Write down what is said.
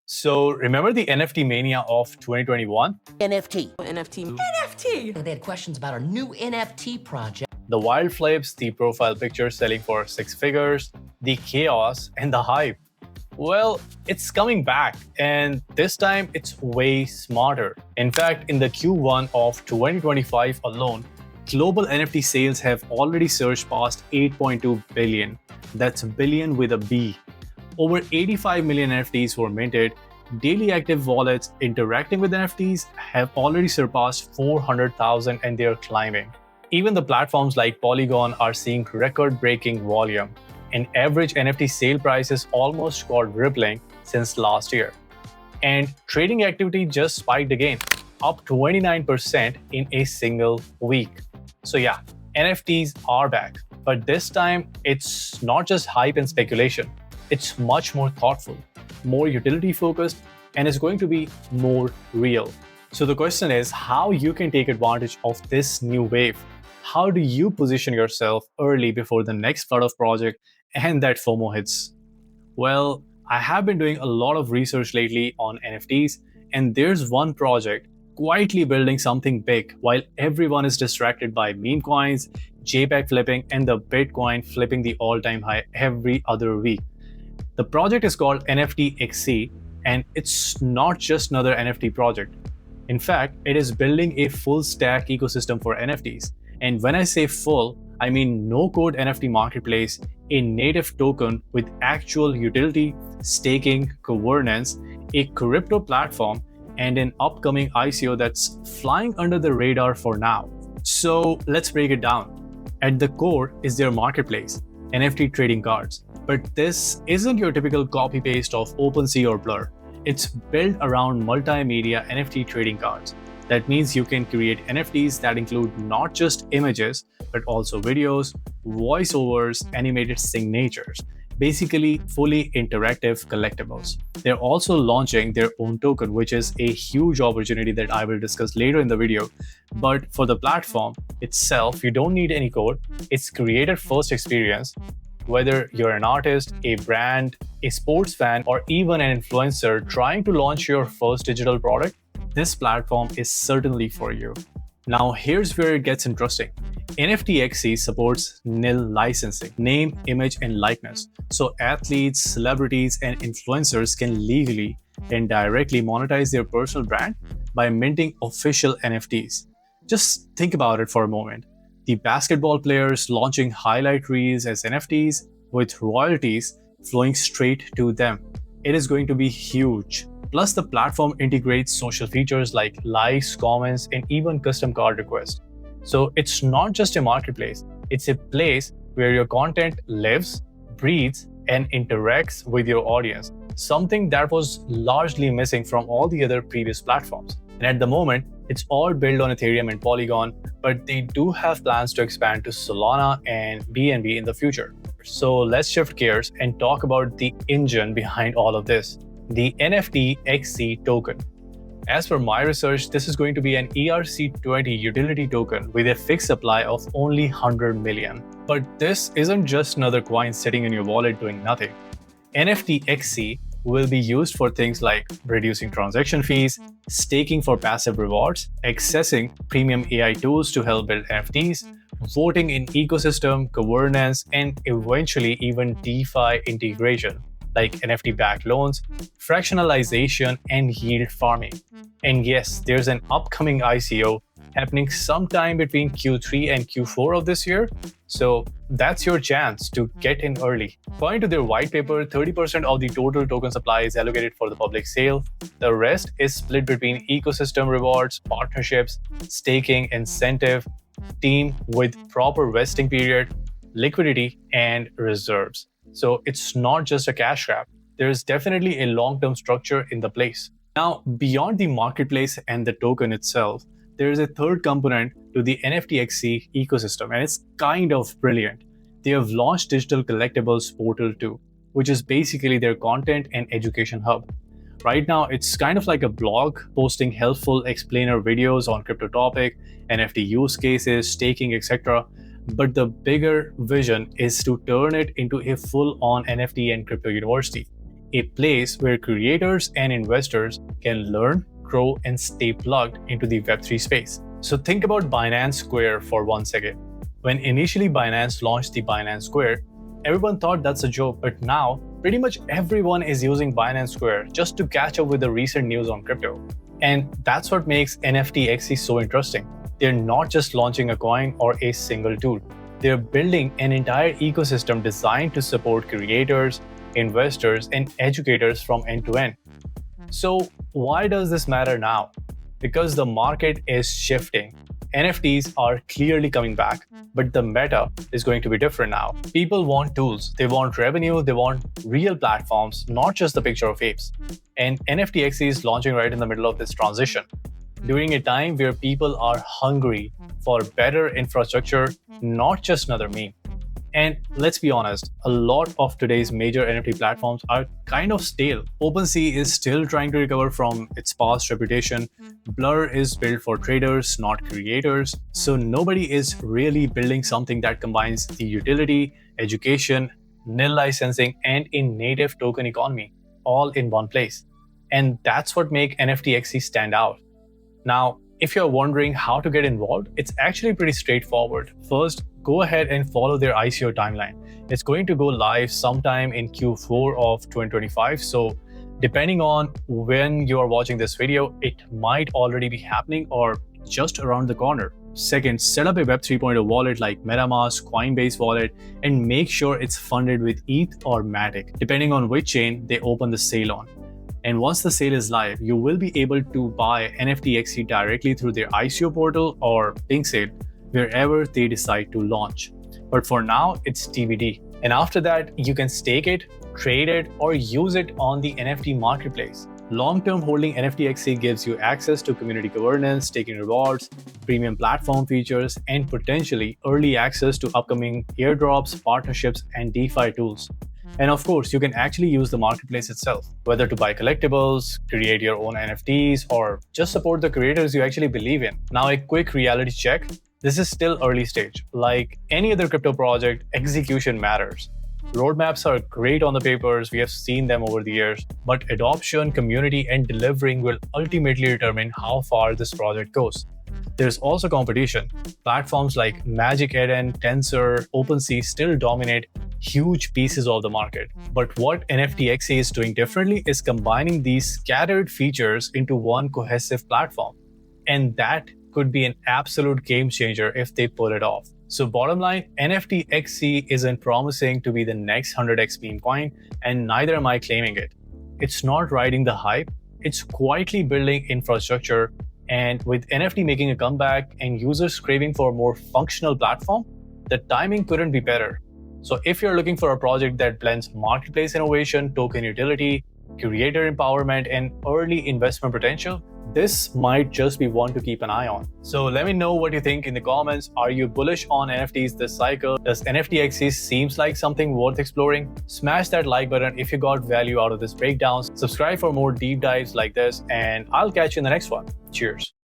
So remember the NFT mania of 2021? NFT. They had questions about our new NFT project. The wild flips, the profile pictures selling for six figures, the chaos and the hype. Well, it's coming back, and this time it's way smarter. In fact, in the Q1 of 2025 alone, global NFT sales have already surged past 8.2 billion. That's billion with a B. Over 85 million NFTs were minted. Daily active wallets interacting with NFTs have already surpassed 400,000 and they're climbing. Even the platforms like Polygon are seeing record-breaking volume. And average NFT sale prices almost quadrupling since last year. And trading activity just spiked again, up 29% in a single week. So yeah, NFTs are back. But this time, it's not just hype and speculation. It's much more thoughtful, more utility-focused, and it's going to be more real. So the question is how you can take advantage of this new wave. How do you position yourself early before the next flood of project and that FOMO hits? Well, I have been doing a lot of research lately on NFTs, and there's one project quietly building something big while everyone is distracted by meme coins, JPEG flipping, and the Bitcoin flipping the all-time high every other week. The project is called nftXc, and it's not just another NFT project. In fact, it is building a full-stack ecosystem for NFTs. And when I say full, I mean no-code NFT marketplace, a native token with actual utility, staking, governance, a crypto platform, and an upcoming ICO that's flying under the radar for now. So let's break it down. At the core is their marketplace, NFT trading cards. But this isn't your typical copy-paste of OpenSea or Blur. It's built around multimedia NFT trading cards. That means you can create NFTs that include not just images, but also videos, voiceovers, animated signatures, basically fully interactive collectibles. They're also launching their own token, which is a huge opportunity that I will discuss later in the video. But for the platform itself, you don't need any code. It's creator-first experience. Whether you're an artist, a brand, a sports fan, or even an influencer trying to launch your first digital product, this platform is certainly for you. Now here's where it gets interesting. nftXc supports nil licensing, name, image, and likeness. So athletes, celebrities, and influencers can legally and directly monetize their personal brand by minting official NFTs. Just think about it for a moment. The basketball players launching highlight reels as NFTs with royalties flowing straight to them. It is going to be huge. Plus, the platform integrates social features like likes, comments, and even custom card requests. So it's not just a marketplace, it's a place where your content lives, breathes, and interacts with your audience, something that was largely missing from all the other previous platforms. And at the moment, it's all built on Ethereum and Polygon, but they do have plans to expand to Solana and BNB in the future. So let's shift gears and talk about the engine behind all of this, the nftXc token. As per my research, this is going to be an ERC20 utility token with a fixed supply of only 100 million. But this isn't just another coin sitting in your wallet doing nothing. nftXc will be used for things like reducing transaction fees, staking for passive rewards, accessing premium AI tools to help build NFTs, voting in ecosystem, governance, and eventually even DeFi integration, like NFT-backed loans, fractionalization, and yield farming. And yes, there's an upcoming ICO happening sometime between Q3 and Q4 of this year. So that's your chance to get in early. According to their white paper, 30% of the total token supply is allocated for the public sale. The rest is split between ecosystem rewards, partnerships, staking, incentive, team with proper vesting period, liquidity, and reserves. So it's not just a cash grab. There is definitely a long-term structure in the place. Now, beyond the marketplace and the token itself, there is a third component to the nftXc ecosystem, and it's kind of brilliant. They have launched Digital Collectibles Portal 2, which is basically their content and education hub. Right now, it's kind of like a blog posting helpful explainer videos on crypto topic, NFT use cases, staking, etc. But the bigger vision is to turn it into a full-on NFT and crypto university, a place where creators and investors can learn, grow, and stay plugged into the Web3 space. So think about Binance Square for 1 second. When initially Binance launched the Binance Square, everyone thought that's a joke, but now pretty much everyone is using Binance Square just to catch up with the recent news on crypto. And that's what makes nftXc so interesting. They're not just launching a coin or a single tool. They're building an entire ecosystem designed to support creators, investors, and educators from end to end. So why does this matter now? Because the market is shifting. NFTs are clearly coming back, but the meta is going to be different now. People want tools, they want revenue, they want real platforms, not just the picture of apes. And nftXc is launching right in the middle of this transition, during a time where people are hungry for better infrastructure, not just another meme. And let's be honest, a lot of today's major NFT platforms are kind of stale. OpenSea is still trying to recover from its past reputation. Blur is built for traders, not creators. So nobody is really building something that combines the utility, education, nil licensing, and a native token economy all in one place. And that's what makes nftXc stand out. Now, if you're wondering how to get involved, it's actually pretty straightforward. First, go ahead and follow their ICO timeline. It's going to go live sometime in Q4 of 2025. So depending on when you are watching this video, it might already be happening or just around the corner. Second, set up a Web 3.0 wallet like MetaMask, Coinbase wallet, and make sure it's funded with ETH or Matic, depending on which chain they open the sale on. And once the sale is live, you will be able to buy nftXc directly through their ICO portal or Pink Sale, wherever they decide to launch. But for now, it's TBD. And after that, you can stake it, trade it, or use it on the NFT marketplace. Long-term holding nftXc gives you access to community governance, staking rewards, premium platform features, and potentially early access to upcoming airdrops, partnerships, and DeFi tools. And of course, you can actually use the marketplace itself, whether to buy collectibles, create your own NFTs, or just support the creators you actually believe in. Now, a quick reality check. This is still early stage. Like any other crypto project, execution matters. Roadmaps are great on the papers, we have seen them over the years, but adoption, community, and delivering will ultimately determine how far this project goes. There's also competition. Platforms like Magic Eden, Tensor, OpenSea still dominate huge pieces of the market. But what nftXc is doing differently is combining these scattered features into one cohesive platform. And that could be an absolute game changer if they pull it off. So bottom line, nftXc isn't promising to be the next 100x meme coin, and neither am I claiming it. It's not riding the hype, it's quietly building infrastructure. And with NFT making a comeback and users craving for a more functional platform, the timing couldn't be better. So if you're looking for a project that blends marketplace innovation, token utility, creator empowerment, and early investment potential, this might just be one to keep an eye on. So let me know what you think in the comments. Are you bullish on NFTs this cycle? Does nftXc seems like something worth exploring? Smash that like button if you got value out of this breakdown. Subscribe for more deep dives like this, and I'll catch you in the next one. Cheers.